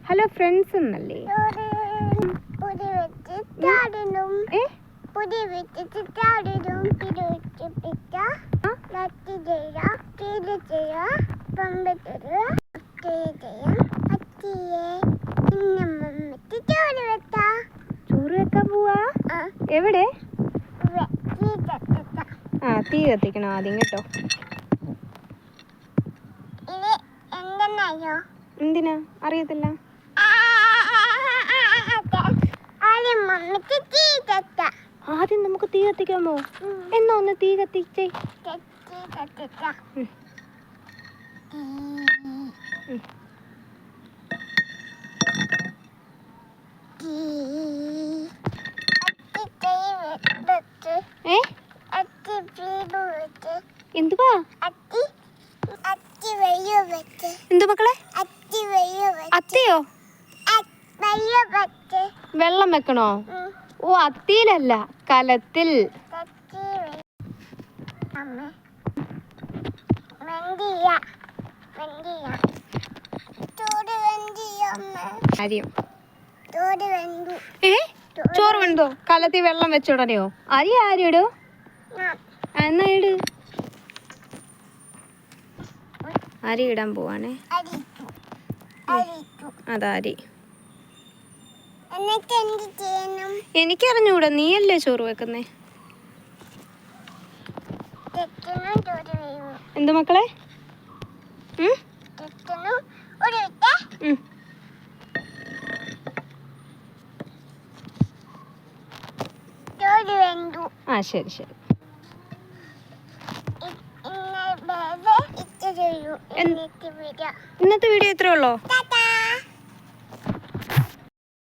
Hello friends എന്നല്ലേ? ചോറ് വെക്കാൻ പോവാ? എവിടെ? തീ കത്തിക്കണോ ആദ്യം കേട്ടോ? എന്തിനാ അറിയത്തില്ല. ആദ്യം നമുക്ക് തീ കത്തിക്കാമോ? എന്നാ ഒന്ന് തീ കത്തിച്ചേ. എന്തുവാ എന്തു മക്കളെ? അത്തിയോ? വെള്ളം വെക്കണോ? ഓ, അത്തിയിലല്ല, കലത്തിൽ. ചോറ് വെന്തോ? കലത്തിൽ വെള്ളം വെച്ചുടനെയോ? അരി ആരിടോ? എന്നാ ഇട്. അരി ഇടാൻ പോവാണേ. അതാരി. എനിക്കറിഞ്ഞൂടാ, നീയല്ലേ ചോറ് വെക്കുന്നേ. എന്തു മക്കളെ? ശരി ശരി. ഇന്നത്തെ വീഡിയോ ഇത്രേ ഉള്ളോ?